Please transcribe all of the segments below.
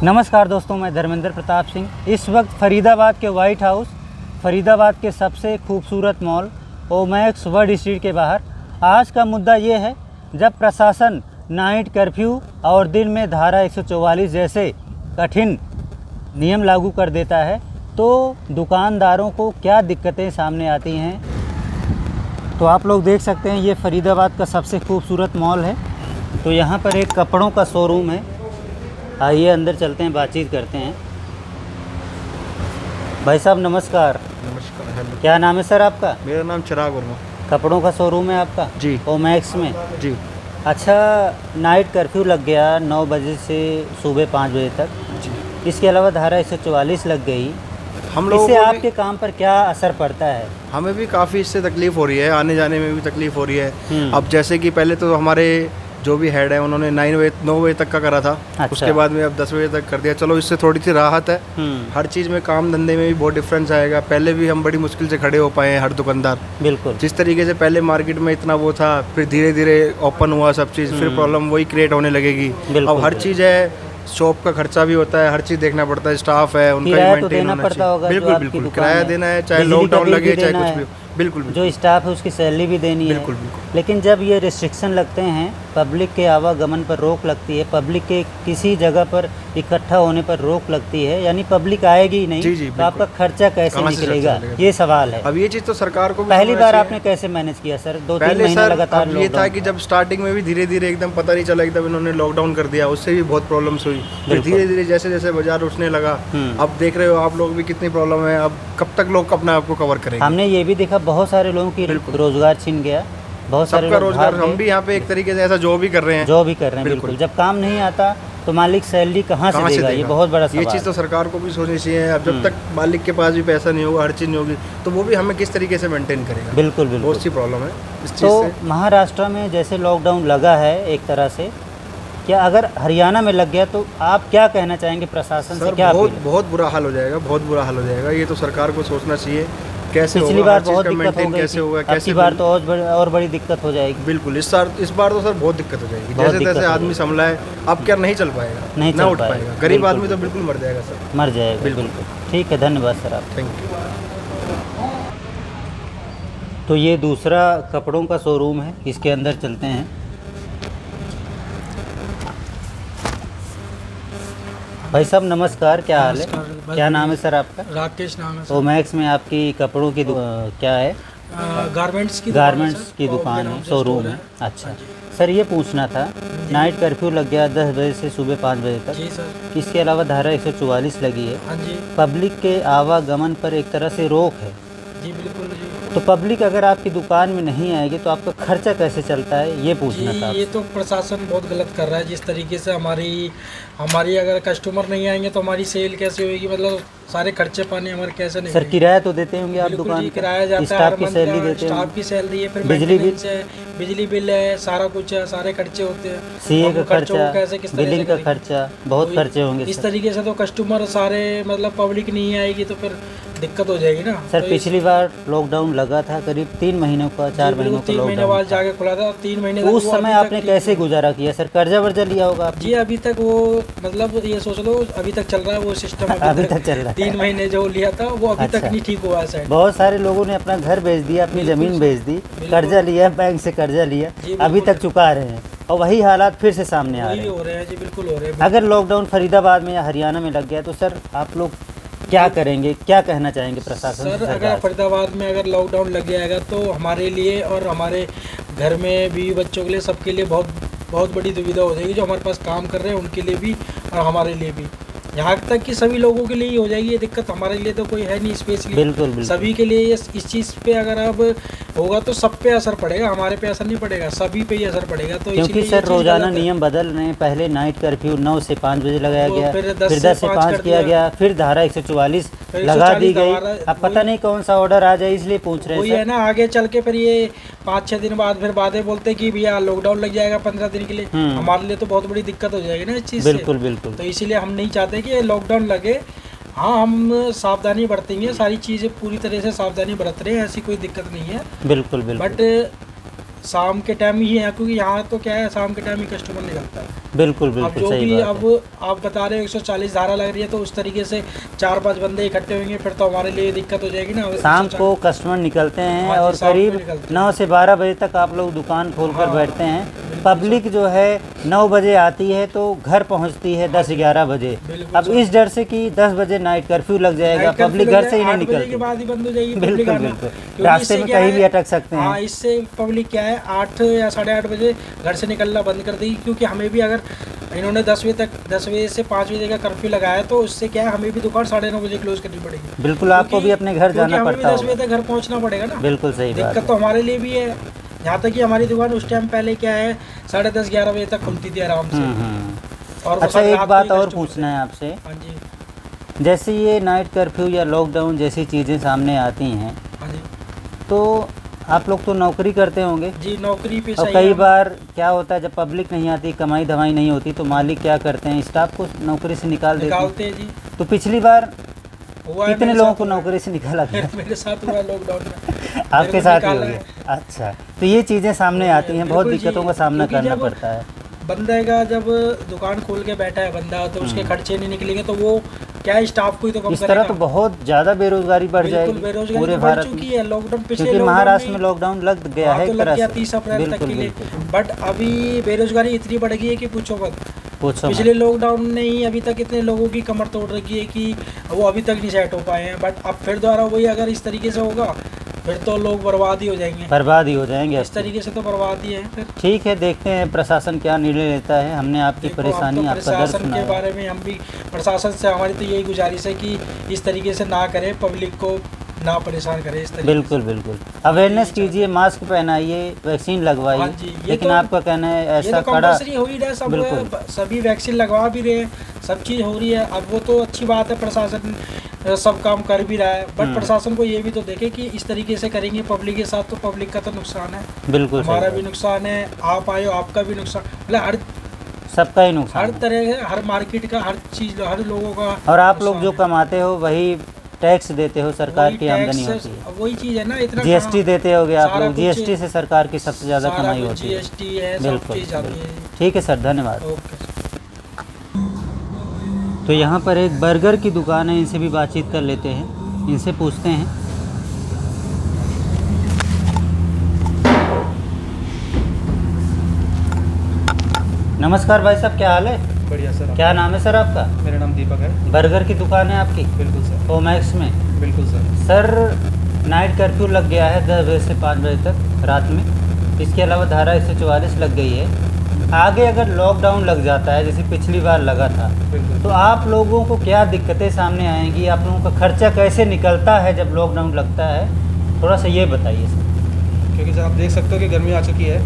नमस्कार दोस्तों, मैं धर्मेंद्र प्रताप सिंह। इस वक्त फरीदाबाद के वाइट हाउस, फरीदाबाद के सबसे खूबसूरत मॉल ओमैक्स वर्ल्ड स्ट्रीट के बाहर। आज का मुद्दा ये है, जब प्रशासन नाइट कर्फ्यू और दिन में धारा 144 जैसे कठिन नियम लागू कर देता है तो दुकानदारों को क्या दिक्कतें सामने आती हैं। तो आप लोग देख सकते हैं, ये फरीदाबाद का सबसे खूबसूरत मॉल है। तो यहाँ पर एक कपड़ों का शोरूम है। आइए अंदर चलते हैं, बातचीत करते हैं। भाई साहब नमस्कार। नमस्कार। हेलो, क्या नाम है सर आपका? मेरा नाम चिराग वर्मा। कपड़ों का शोरूम है आपका? जी। ओमैक्स में? जी। अच्छा, नाइट कर्फ्यू लग गया 9 बजे से सुबह 5 बजे तक। जी। इसके अलावा धारा 144 लग गई। हम लोगों इससे को आपके काम पर क्या असर पड़ता है? हमें भी काफ़ी इससे तकलीफ़ हो रही है, आने जाने में भी तकलीफ़ हो रही है। हम्म। अब जैसे कि पहले तो हमारे जो भी हेड है उन्होंने 9 बजे तक का करा था। अच्छा। उसके बाद में अब 10 बजे तक कर दिया। चलो, इससे थोड़ी सी राहत है। हर चीज़ में, काम धंधे में भी बहुत डिफरेंस आएगा। पहले भी हम बड़ी मुश्किल से खड़े हो पाए हैं, हर दुकानदार। बिल्कुल। जिस तरीके से पहले मार्केट में इतना वो था, फिर धीरे धीरे ओपन हुआ सब चीज़, फिर प्रॉब्लम वही क्रिएट होने लगेगी। अब हर चीज़ है, शॉप का खर्चा भी होता है, हर चीज़ देखना पड़ता है, स्टाफ है उनका किराया तो मेंटेन देना होना पड़ता होगा। चाहिए। जो बिल्कुल आपकी बिल्कुल, दुकान किराया है, देना है, चाहे बिजली का लॉकडाउन बिल लगे भी चाहे देना कुछ है। भी हो। बिल्कुल जो स्टाफ है उसकी सैलरी भी देनी है। बिल्कुल बिल्कुल। लेकिन जब ये रिस्ट्रिक्शन लगते हैं, पब्लिक के आवागमन पर रोक लगती है, पब्लिक के किसी जगह पर इकट्ठा होने पर रोक लगती है, यानी पब्लिक आएगी ही नहीं। जी, जी, तो आपका खर्चा कैसे कहाँ से निकलेगा, खर्चा चलेगा? ये सवाल है। अब ये चीज़ तो सरकार को भी पहली समझना बार चाहिए। आपने कैसे मैनेज किया सर? 2-3 पहले महीने सर, लगातार अब ये था लॉकडाउन कि जब स्टार्टिंग में भी धीरे धीरे एकदम पता नहीं चला, एकदम इन्होंने लॉकडाउन कर दिया, उससे भी बहुत प्रॉब्लम्स हुई। फिर बिल्कुल। धीरे धीरे जैसे जैसे बाजार उठने लगा, अब देख रहे हो आप लोग भी कितनी प्रॉब्लम है। अब कब तक लोग अपने आप को कवर करेंगे? हमने ये भी देखा, बहुत सारे लोगों की रोजगार छिन गया, बहुत सारे सबका लोग रोजगार। भाग हम गए। भी यहाँ पे एक तरीके से ऐसा जो भी कर रहे हैं, जो भी कर रहे हैं। बिल्कुल। बिल्कुल। जब काम नहीं आता तो मालिक सैलरी कहाँ से देगा? ये बहुत बड़ा सवाल ये चीज़ तो सरकार को भी सोचनी चाहिए। अब जब तक मालिक के पास भी पैसा नहीं होगा, हर चीज़ नहीं होगी, तो वो भी हमें किस तरीके से मेंटेन करेगा? बिल्कुल बिल्कुल। बहुत सी प्रॉब्लम है इस चीज़ तो से। महाराष्ट्र में जैसे लॉकडाउन लगा है एक तरह से, क्या अगर हरियाणा में लग गया तो आप क्या कहना चाहेंगे प्रशासन से? सर, क्या बहुत अपील है? बहुत बुरा हाल हो जाएगा, बहुत बुरा हाल हो जाएगा। ये तो सरकार को सोचना चाहिए कैसे पिछली होगा, बार हर चीज़ बहुत का दिक्कत हो मेंटेन गई कैसे होगा, थी, अब कैसे की बार तो और बड़ी दिक्कत हो जाएगी। बिल्कुल। इस बार तो सर बहुत दिक्कत हो जाएगी। बहुत जैसे दिक्कत तैसे हो आदमी संभला है, अब क्या नहीं चल पाएगा, नहीं ना चल उठ पाएगा। पाएगा। गरीब बिल्कुल। आदमी तो बिल्कुल मर जाएगा सर, मर जाएगा। बिल्कुल। बिल्कुल। ठीक है, धन्यवाद सर आप। Thank you. तो ये दूसरा कपड़ों का शोरूम है, इसके अंदर चलते हैं। भाई साहब नमस्कार, क्या हाल है? नमस्कार। क्या नाम है सर आपका? राकेश नाम है सर। ओमैक्स में आपकी कपड़ों की क्या है? गारमेंट्स की गारमेंट्स की दुकान है, शोरूम है। अच्छा सर, ये पूछना था, नाइट कर्फ्यू लग गया 10 बजे से सुबह 5 बजे तक। जी सर। इसके अलावा धारा 144 लगी है। हाँ जी। पब्लिक के आवागमन पर एक तरह से रोक है। जी बिल्कुल जी। तो पब्लिक अगर आपकी दुकान में नहीं आएगी तो आपका खर्चा कैसे चलता है, ये पूछना था जी, ये आपसे। तो प्रशासन बहुत गलत कर रहा है। जिस तरीके से हमारी अगर कस्टमर नहीं आएंगे तो हमारी सेल कैसे होगी? मतलब सारे खर्चे पानी हमारे कैसे नहीं सर किराया तो देते होंगे आप बिल्कुल दुकान जी, का? किराया जाता है, स्टाफ हर की मंथ सैलरी का देते स्टाफ होंगे? की सैलरी है, फिर बिजली बिल? maintenance है, बिजली बिल है, सारा कुछ है, सारे खर्चे होते हैं। सीए हम का खर्चों को खर्चा, कैसे किस तरह से बिलिंग का करेंगे? खर्चा, बहुत खर्चे होंगे इस सर। तरीके से तो कस्टमर सारे, मतलब पब्लिक नहीं आएगी तो फिर दिक्कत हो जाएगी ना। सर तो पिछली बार लॉकडाउन लगा था करीब 3 महीनों का, 4 महीनों का 3 महीने लॉकडाउन बाद था। जाके खुला था, 3 महीने तो तक उस वो समय अभी आपने तक कैसे गुजारा किया सर? कर्जा वर्जा लिया होगा आपने? जी अभी तक वो, मतलब ये सोच लो अभी तक चल रहा है वो सिस्टम। अभी तक चल रहा है। 3 महीने जो लिया था वो अभी अच्छा। तक नहीं ठीक हुआ है शायद। बहुत सारे लोगों ने अपना घर बेच दिया, अपनी बिल्कुल ज़मीन सर। बेच दी, कर्जा लिया, बैंक से कर्जा लिया, जी, अभी बिल्कुल। तक चुका रहे हैं और वही हालात फिर से सामने आ रहे वही हैं। हो रहे हैं जी, बिल्कुल हो रहे हैं। अगर लॉकडाउन फरीदाबाद में या हरियाणा में लग गया तो सर आप लोग क्या करेंगे, क्या कहना चाहेंगे प्रशासन से, सर सरकार अगर से? फरीदाबाद में अगर लॉकडाउन लग जाएगा तो हमारे लिए और हमारे घर में बीवी बच्चों के लिए, सबके लिए बहुत बहुत बड़ी दुविधा हो जाएगी। जो हमारे पास काम कर रहे हैं उनके लिए भी और हमारे लिए भी, यहाँ तक कि सभी लोगों के लिए ही हो जाएगी ये दिक्कत। हमारे लिए तो कोई है नहीं स्पेशली, बिल्कुल बिल्कुल। सभी के लिए इस चीज़ पे अगर अब होगा तो सब पे असर पड़ेगा, हमारे पे असर नहीं पड़ेगा, सभी पे ही असर पड़ेगा। तो क्योंकि इसीलिए ये सर चीज़ रोजाना गलत है। नियम बदल रहे हैं। पहले नाइट कर्फ्यू 9 से 5 बजे लगाया वो गया, फिर फिर 10 10 से से 5 5 किया कर गया, फिर धारा 144 फिर लगा दी 144 गई। दोबारा अब पता वही- नहीं कौन सा ऑर्डर आ जाए, इसलिए पूछ रहे वही हैं है सर। ना, आगे चल के फिर ये 5-6 दिन बाद फिर बातें बोलते हैं कि भैया लॉकडाउन लग जाएगा 15 दिन के लिए। हमारे लिए तो बहुत बड़ी दिक्कत हो जाएगी ना इस चीज़ से। बिल्कुल बिल्कुल। तो इसीलिए हम नहीं चाहते कि ये लॉकडाउन लगे। हाँ, हम सावधानी बरतेंगे, सारी चीज़ें पूरी तरह से सावधानी बरत रहे हैं, ऐसी कोई दिक्कत नहीं है। बिल्कुल बिल्कुल। बट शाम के टाइम ही है, क्योंकि यहाँ तो क्या है शाम के टाइम ही कस्टमर निकलता है। बिल्कुल अब बिल्कुल जो सही भी बात अब है। आप बता रहे हो 140 धारा लग रही है, तो उस तरीके से 4-5 बंदे इकट्ठे होंगे, फिर तो हमारे लिए दिक्कत हो जाएगी ना। शाम को कस्टमर निकलते हैं हाँ जी, और शाम को करीब निकलते हैं। 9 से 12 बजे तक आप लोग दुकान खोलकर हाँ, बैठते हैं। बिल्कुल पब्लिक जो है 9 बजे आती है तो घर पहुंचती है 10-11 बजे। बिल्कुल अब इस डर से कि 10 बजे नाइट कर्फ्यू लग जाएगा, नाइट कर्फ्यू पब्लिक लग घर जाए, से ही नहीं 8 बजे के निकलती। बाद ही बंद हो जाएगी पब्लिक बिल्कुल आना। बिल्कुल, क्योंकि रास्ते इससे में क्या कहीं है- भी अटक सकते हाँ, हैं। इससे पब्लिक क्या है 8 या 8:30 बजे घर से निकलना बंद कर देगी, क्योंकि हमें भी अगर इन्होंने 10 बजे से 5 बजे का कर्फ्यू लगाया, तो उससे क्या है हमें भी दुकान 9:30 बजे क्लोज करनी पड़ेगी। बिल्कुल, आपको क्योंकि- भी अपने घर क्योंकि जाना हमें भी पड़ता 10 बजे होगा। तक घर पहुँचना पड़ेगा ना। बिल्कुल सही बात दिक्कत है। तो हमारे लिए भी है। यहाँ तक कि हमारी दुकान उस टाइम पहले क्या है 10:30-11 बजे तक खुलती थी आराम से। और अच्छा, बस एक रात बात को ही और कस्टमर पूछना है आपसे। थे। हाँ जी, जैसे ये नाइट कर्फ्यू या लॉकडाउन जैसी चीज़ें सामने आती हैं, हाँ जी, तो आप लोग तो नौकरी करते होंगे, जी नौकरी पे और सही कई है। बार क्या होता है जब पब्लिक नहीं आती, कमाई धमाई नहीं होती, तो मालिक क्या करते हैं, स्टाफ को नौकरी से निकाल देते हैं। निकालते हैं जी। तो पिछली बार हुआ है कितने मेरे लोगों साथ को हुआ है। नौकरी से निकाला गया? मेरे साथ हुआ लॉकडाउन में। आपके मेरे को साथ ही हो निकाला गया? है। अच्छा, तो ये चीज़ें सामने आती हैं, बहुत बिल्कुल जी, दिक्कतों का सामना क्योंकि करना जब पड़ता है। बंदे का जब दुकान खोल के बैठा है बंदा, तो उसके खर्चे नहीं निकलेंगे, तो वो क्या है स्टाफ को ही तो कम इस करेगा। तरह तो बहुत ज़्यादा बेरोजगारी बढ़ बिल्कुल जाएगी बेरोजगारी पूरे तो बढ़ भारत चुकी में, है। लॉकडाउन पिछले क्योंकि लॉकडाउन महाराष्ट्र में में लॉकडाउन लग गया है तो एक लग तरह गया से। 30 अप्रैल तक बिल्कुल के लिए। बिल्कुल, बट अभी बेरोजगारी इतनी बढ़ गई है कि पूछो मत। पूछो मत। पिछले लॉकडाउन ने ही अभी तक इतने लोगों की कमर तोड़ रखी है कि वो अभी तक नहीं सेट हो पाए हैं। बट अब फिर दोबारा वही अगर इस तरीके से होगा, फिर तो लोग बर्बाद ही हो जाएंगे। बर्बाद ही हो जाएंगे। इस तरीके से तो बर्बाद ही है फिर। ठीक है, देखते हैं प्रशासन क्या निर्णय लेता है। हमने आपकी देखो, परेशानी, हम तो आपका दर्द प्रशासन सुना के है। बारे में हम भी प्रशासन से हमारी तो यही गुजारिश है कि इस तरीके से ना करें, पब्लिक को ना परेशान करें इस तरीके बिल्कुल बिल्कुल, अवेयरनेस कीजिए, मास्क पहनाइए, वैक्सीन हाँ लगवाइए। जी, ये लेकिन तो- आपका कहना है से। ये ऐसा तो कड़ा। कंपल्सरी हो ही रहा है, सब बिल्कुल। सभी वैक्सीन लगवा भी रहे हैं, सब चीज़ हो रही है। अब वो तो अच्छी बात है, प्रशासन सब काम कर भी रहा है। बट प्रशासन को ये भी तो देखे कि इस तरीके से करेंगे पब्लिक के साथ तो पब्लिक का तो नुकसान है, बिल्कुल हमारा सही भी बात। नुकसान है, आप आए हो आपका भी नुकसान, मतलब हर सबका ही नुकसान हर है। तरह का, हर मार्केट का, हर चीज़, हर लोगों का। और आप लोग नुकसान जो है। कमाते हो वही टैक्स देते हो, सरकार वही की आमदनी टैक्स, होती है। वही चीज़ है ना, इतना जीएसटी देते होगे आप सारा लोग, कुछ- जीएसटी से सरकार की सबसे ज़्यादा कमाई होती है। जीएसटी है, सब बिल्कुल चीज़ आती बिल्कुल। है। ठीक है सर, धन्यवाद। ओके। तो यहाँ पर एक बर्गर की दुकान है, इनसे भी बातचीत कर लेते हैं, इनसे पूछते हैं। नमस्कार भाई साहब, क्या हाल है? बढ़िया सर। क्या नाम है सर आपका? मेरा नाम दीपक है। बर्गर की दुकान है आपकी बिल्कुल सर। ओमैक्स में? बिल्कुल सर। सर, नाइट कर्फ्यू लग गया है 10 बजे से 5 बजे तक रात में। इसके अलावा धारा 144 लग गई है। आगे अगर लॉकडाउन लग जाता है जैसे पिछली बार लगा था, बिल्कुल। तो आप लोगों को क्या दिक्कतें सामने आएंगी? आप लोगों का खर्चा कैसे निकलता है जब लॉकडाउन लगता है? थोड़ा सा ये बताइए सर। क्योंकि सर आप देख सकते हो कि गर्मी आ चुकी है,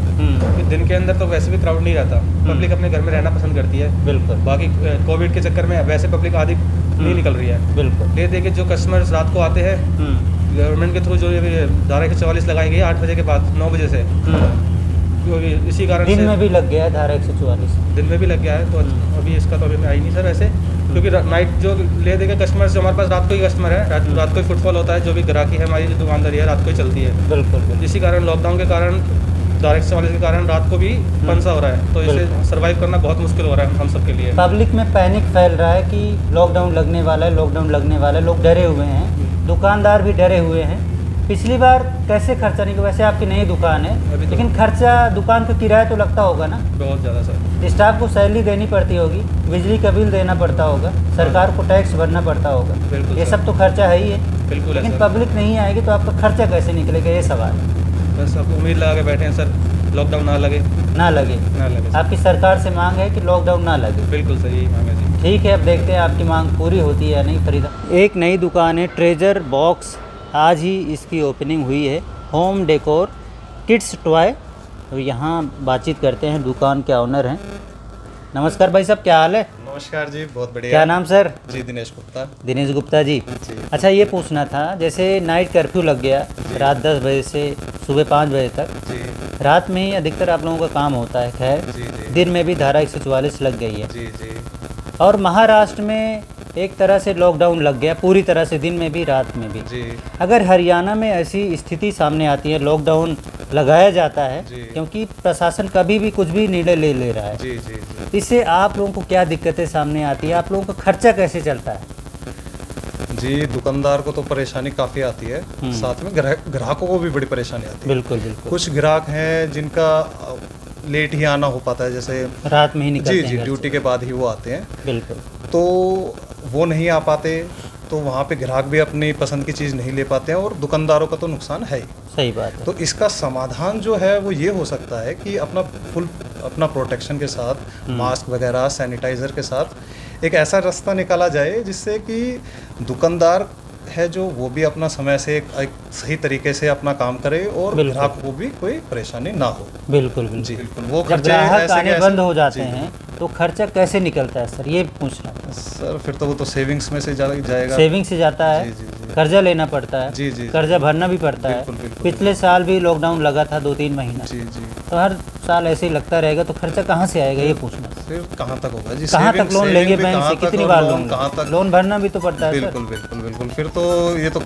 कि दिन के अंदर तो वैसे भी क्राउड नहीं रहता, पब्लिक अपने घर में रहना पसंद करती है। बिल्कुल बाकी कोविड के चक्कर में वैसे पब्लिक आधी नहीं निकल रही है। बिल्कुल। ये देखिए जो कस्टमर्स रात को आते हैं गवर्नमेंट के थ्रू, जो ये धारा 144 लगाई गई है 8 बजे के बाद 9 बजे से, क्योंकि इसी कारण दिन से में भी लग गया है धारा 144। दिन में भी लग गया है। तो अभी इसका तो अभी आई नहीं सर वैसे, क्योंकि नाइट जो ले देगा कस्टमर जो हमारे पास रात को ही कस्टमर है, रात को ही फुटफॉल होता है, जो भी ग्राहकी है हमारी जो दुकानदारी है रात को ही चलती है। बिल्कुल बिल्कुल। इसी कारण लॉकडाउन के कारण, धारा 144 के कारण रात को भी पंसा हो रहा है, तो इसे बिल्कुल। सर्वाइव करना बहुत मुश्किल हो रहा है हम सब के लिए। पब्लिक में पैनिक फैल रहा है कि लॉकडाउन लगने वाला है, लॉकडाउन लगने वाला है। लोग डरे हुए हैं, दुकानदार भी डरे हुए हैं। पिछली बार कैसे खर्चा नहीं, वैसे आपकी नई दुकान है, अभी तो- लेकिन खर्चा दुकान का किराया तो लगता होगा ना, बहुत ज़्यादा सर। स्टाफ को सैलरी देनी पड़ती होगी, बिजली का बिल देना पड़ता होगा, सरकार को टैक्स भरना पड़ता होगा, बिल्कुल ये सर। सब तो खर्चा है ही है। बिल्कुल है लेकिन सर। पब्लिक नहीं आएगी तो आपका खर्चा कैसे निकलेगा, ये सवाल है। बस अब उम्मीद लगा के बैठे हैं सर, लॉकडाउन ना लगे। ना लगे। ना लगे सर। आपकी सरकार से मांग है कि लॉकडाउन ना लगे। बिल्कुल सर, यही मांग है जी। ठीक है, अब देखते हैं आपकी मांग पूरी होती है या नहीं। फरीदा, एक नई दुकान है ट्रेजर बॉक्स, आज ही इसकी ओपनिंग हुई है। Home decor kids toy. तो यहाँ बातचीत करते हैं, दुकान के ऑनर हैं। नमस्कार भाई साहब, क्या हाल है? नमस्कार जी, बहुत बढ़िया। क्या नाम सर? जी दिनेश गुप्ता। दिनेश गुप्ता जी। जी। अच्छा, ये पूछना था, जैसे नाइट कर्फ्यू लग गया रात 10 बजे से सुबह 5 बजे तक, जी रात में ही अधिकतर आप लोगों का काम होता है, खैर जी जी दिन में भी धारा 144 लग गई है। जी जी और महाराष्ट्र में एक तरह से लॉकडाउन लग गया, पूरी तरह से, दिन में भी रात में भी। जी अगर हरियाणा में ऐसी स्थिति सामने आती है, लॉकडाउन लगाया जाता है, जी। क्योंकि प्रशासन कभी भी कुछ भी निर्णय ले रहा है। जी जी जी इससे आप लोगों को क्या दिक्कतें सामने आती है, आप लोगों का खर्चा कैसे चलता है? जी, दुकानदार को तो परेशानी काफ़ी आती है, साथ में ग्राहकों को भी बड़ी परेशानी आती है। बिल्कुल बिल्कुल। कुछ ग्राहक हैं जिनका लेट ही आना हो पाता है, जैसे रात में ही निकलते जी हैं जी घर से। ड्यूटी के बाद ही वो आते हैं, बिल्कुल। तो वो नहीं आ पाते, तो वहाँ पे ग्राहक भी अपनी पसंद की चीज़ नहीं ले पाते हैं और दुकानदारों का तो नुकसान है ही। सही बात है। तो इसका समाधान जो है वो ये हो सकता है कि अपना प्रोटेक्शन के साथ, मास्क वगैरह, सैनिटाइज़र के साथ एक ऐसा रास्ता निकाला जाए जिससे कि दुकानदार है जो वो भी अपना समय से एक सही तरीके से अपना काम करे और बिल्कुल। ग्राहक को भी कोई परेशानी ना हो। बिल्कुल बिल्कुल। जी वो जब खर्चे ग्राहक ऐसे के आने ऐसे- बंद हो जाते जी। हैं तो खर्चा कैसे निकलता है सर, ये पूछना था। सर फिर तो वो तो सेविंग्स में से जाएगा। सेविंग से जाता है, जी, जी, जी। कर्जा लेना पड़ता है, जी, जी। कर्जा भरना भी पड़ता बिल्कुल, है। बिल्कुल। पिछले साल भी लॉकडाउन लगा था 2-3 महीना, जी जी तो हर साल ऐसे ही लगता रहेगा, तो खर्चा कहाँ से आएगा ये पूछना था। फिर कहाँ तक होगा जी? कहाँ तक लोन लेंगे भी बैंक कहाँ से, तक कितनी और बार कहाँ तक? लोन भरना भी तो पड़ता है सर। बिल्कुल बिल्कुल बिल्कुल। फिर तो ये तो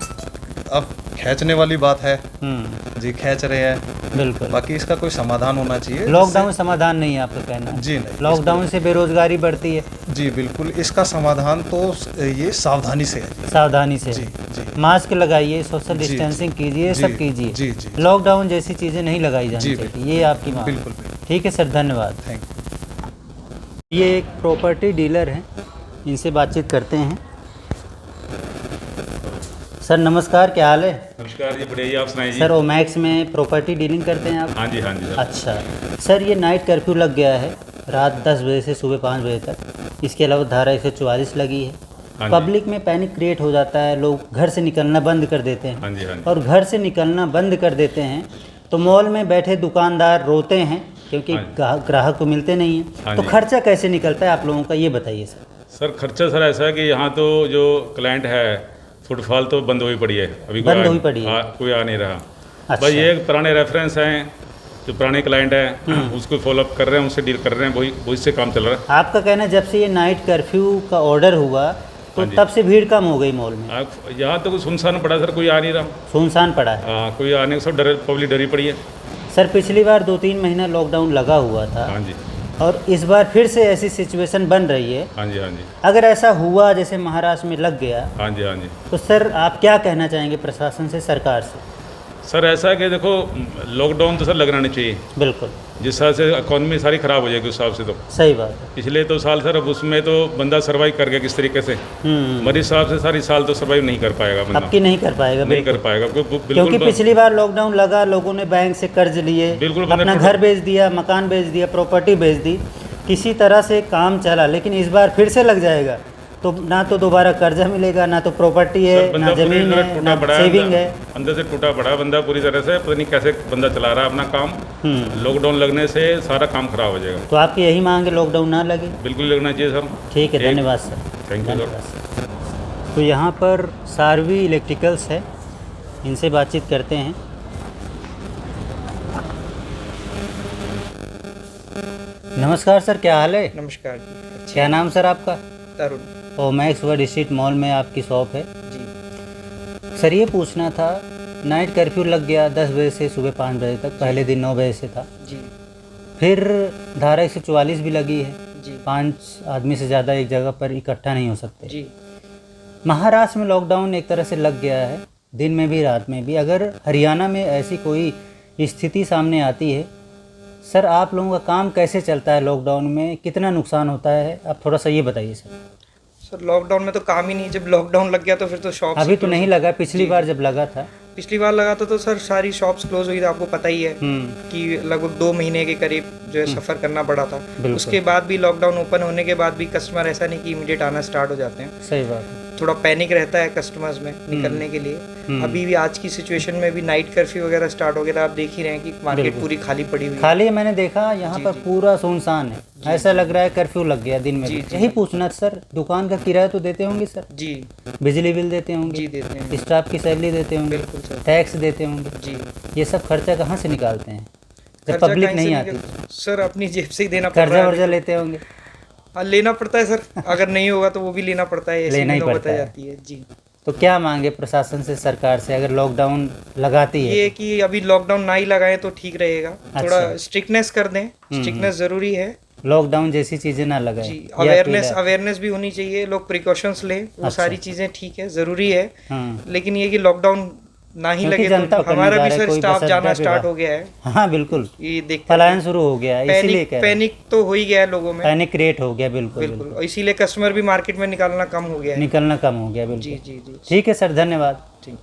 अब खींचने वाली बात है जी, खींच रहे हैं। बिल्कुल। बाकी इसका कोई समाधान होना चाहिए। लॉकडाउन समाधान नहीं है आपका कहना? जी नहीं। लॉकडाउन से बेरोजगारी बढ़ती है। जी बिल्कुल, इसका समाधान तो ये सावधानी से है जी। सावधानी से। जी जी मास्क लगाइए, सोशल जी, डिस्टेंसिंग कीजिए, जी, सब कीजिए। जी, जी। लॉकडाउन जैसी चीज़ें नहीं लगाई जानी जी, चाहिए, ये आपकी मांग है। बिल्कुल बिल्कुल। ठीक है सर, धन्यवाद। Thank you. ये एक प्रॉपर्टी डीलर हैं, इनसे बातचीत करते हैं। सर नमस्कार, क्या हाल है? नमस्कार जी, बढ़िया जी, आप सुनाइए जी। सर ओमैक्स में प्रॉपर्टी डीलिंग करते हैं आप? हाँ जी सर। अच्छा सर, ये नाइट कर्फ्यू लग गया है, रात 10 बजे से सुबह 5 बजे तक। इसके अलावा धारा 144 लगी है। हाँ जी। पब्लिक में पैनिक क्रिएट हो जाता है, लोग घर से निकलना बंद कर देते हैं। हाँ जी हाँ जी। और घर से निकलना बंद कर देते हैं तो मॉल में बैठे दुकानदार रोते हैं, क्योंकि हाँ ग्राहक तो मिलते नहीं हैं। हाँ तो जी। खर्चा कैसे निकलता है आप लोगों का, ये बताइए सर। सर खर्चा सर ऐसा है कि यहाँ तो जो क्लाइंट है, फुटफॉल तो बंद हुई पड़ी है अभी। बंद हुई पड़ी है। कोई आ नहीं रहा। अच्छा। बस ये पुराने रेफरेंस हैं, जो पुराने क्लाइंट हैं उसको फॉलोअप कर रहे हैं, उनसे डील कर रहे हैं, वही से काम चल रहा है। आपका कहना है जब से ये नाइट कर्फ्यू का ऑर्डर हुआ तो हाँ जी। तब से भीड़ कम हो गई मॉल में? यहाँ तो कुछ सुनसान पड़ा सर, कोई आ नहीं रहा। सुनसान पड़ा है। हाँ, कोई आने को सब पब्लिक डरी पड़ी है। सर पिछली बार 2-3 महीना लॉकडाउन लगा हुआ था, हाँ जी और इस बार फिर से ऐसी सिचुएशन बन रही है। हाँ जी हाँ जी अगर ऐसा हुआ जैसे महाराष्ट्र में लग गया, हाँ जी हाँ जी। तो सर आप क्या कहना चाहेंगे प्रशासन से, सरकार से? सर ऐसा है कि देखो, लॉकडाउन तो सर लगना नहीं चाहिए। बिल्कुल जिस हिसाब से इकॉनमी सारी ख़राब हो जाएगी उस हिसाब से तो। सही बात है। पिछले 2 साल सर, अब उसमें तो बंदा सर्वाइव कर गया किस तरीके से। मेरे हिसाब से सारी साल तो सर्वाइव नहीं कर पाएगा बंदा। अब की नहीं कर पाएगा नहीं बिल्कुल। कर पाएगा क्योंकि पिछली बार लॉकडाउन लगा, लोगों ने बैंक से कर्ज लिए, बिल्कुल, बंदा अपना घर बेच दिया, मकान बेच दिया, प्रॉपर्टी बेच दी, किसी तरह से काम चला। लेकिन इस बार फिर से लग जाएगा तो ना तो दोबारा कर्जा मिलेगा, ना तो प्रॉपर्टी है, बंदा ना पूरी जमीन तरह है, टूटा ना पड़ा सेविंग है। अंदर से टूटा पड़ा बंदा पूरी तरह से, पता नहीं कैसे बंदा चला रहा है अपना काम। लॉकडाउन लगने से सारा काम खराब हो जाएगा। तो आपकी यही मांग है लॉकडाउन ना लगे? बिल्कुल लगना चाहिए सर। ठीक है, एक- धन्यवाद सर। थैंक यू धन्यवाद सर। तो यहाँ पर सारवी इलेक्ट्रिकल्स है, इनसे बातचीत करते हैं। नमस्कार सर, क्या हाल है? नमस्कार जी। क्या नाम सर आपका? तरुण ओमैक्स वर्ल्ड स्ट्रीट मॉल में आपकी शॉप है। जी। सर ये पूछना था, नाइट कर्फ्यू लग गया 10 बजे से सुबह 5 बजे तक, पहले दिन 9 बजे से था। जी फिर धारा 144 भी लगी है, जी 5 आदमी से ज़्यादा एक जगह पर इकट्ठा नहीं हो सकते। जी। महाराष्ट्र में लॉकडाउन एक तरह से लग गया है, दिन में भी रात में भी। अगर हरियाणा में ऐसी कोई स्थिति सामने आती है, सर आप लोगों का काम कैसे चलता है लॉकडाउन में, कितना नुकसान होता है, आप थोड़ा सा ये बताइए सर। सर लॉकडाउन में तो काम ही नहीं, जब लॉकडाउन लग गया तो फिर तो शॉप अभी तो नहीं लगा, पिछली बार जब लगा था। पिछली बार लगा था तो सर सारी शॉप्स क्लोज हुई थी, आपको पता ही है कि लगभग 2 महीने के करीब जो है सफ़र करना पड़ा था। उसके बाद भी लॉकडाउन ओपन होने के बाद भी कस्टमर ऐसा नहीं कि इमीडिएट आना स्टार्ट हो जाते हैं। सही बात है। थोड़ा पैनिक रहता है कस्टमर्स में निकलने के लिए। अभी भी आज की सिचुएशन में भी नाइट कर्फ्यू वगैरह स्टार्ट हो गया था, आप देख ही रहे हैं कि मार्केट पूरी खाली पड़ी हुई है। खाली है, मैंने देखा यहाँ पर पूरा सुनसान है, ऐसा लग रहा है कर्फ्यू लग गया दिन में भी। यही पूछना सर, दुकान का किराया तो देते होंगे सर? जी बिजली बिल देते होंगे? जी देते हैं। स्टाफ की सैलरी देते होंगे? बिल्कुल सर। टैक्स देते होंगे? जी। ये सब खर्चा कहाँ से निकालते हैं जब खर्चा पब्लिक कहीं से नहीं आती? सर अपनी जेब से ही देना पड़ कर्जा रहा है। वर्जा लेते होंगे? हाँ लेना पड़ता है सर, अगर नहीं होगा तो वो भी लेना पड़ता है, ऐसी लेना ही नौबत पड़ता आ है। जाती है। जी। तो क्या मांगे प्रशासन से, सरकार से, अगर लॉकडाउन लगाती है ये कि अभी लॉकडाउन ना ही लगाएं तो ठीक रहेगा। थोड़ा अच्छा। स्ट्रिक्टनेस कर दें, स्ट्रिक्टनेस ज़रूरी है लॉकडाउन जैसी चीज़ें ना लगाएं। जी। ये अवेयरनेस अपील अवेयरनेस भी होनी चाहिए, लोग प्रिकॉशंस लें, वो अच्छा। सारी चीज़ें ठीक है, ज़रूरी है। हाँ लेकिन ये कि लॉकडाउन ना ही क्योंकि लगे जनता तो ऊपर हमारा नहीं भी जा रहा है, सर कोई स्टाफ बस जाना अड्डे पे स्टार्ट बाहर। हो गया है। हाँ बिल्कुल, ये देखते पलायन शुरू हो गया है, इसीलिए कह रहे हैं। पैनिक तो हो ही गया है लोगों में, पैनिक क्रिएट हो गया, बिल्कुल बिल्कुल। और इसीलिए कस्टमर भी मार्केट में निकालना कम हो गया है। निकलना कम हो गया, जी बिल्कुल। जी जी। ठीक है सर, धन्यवाद। ठीक।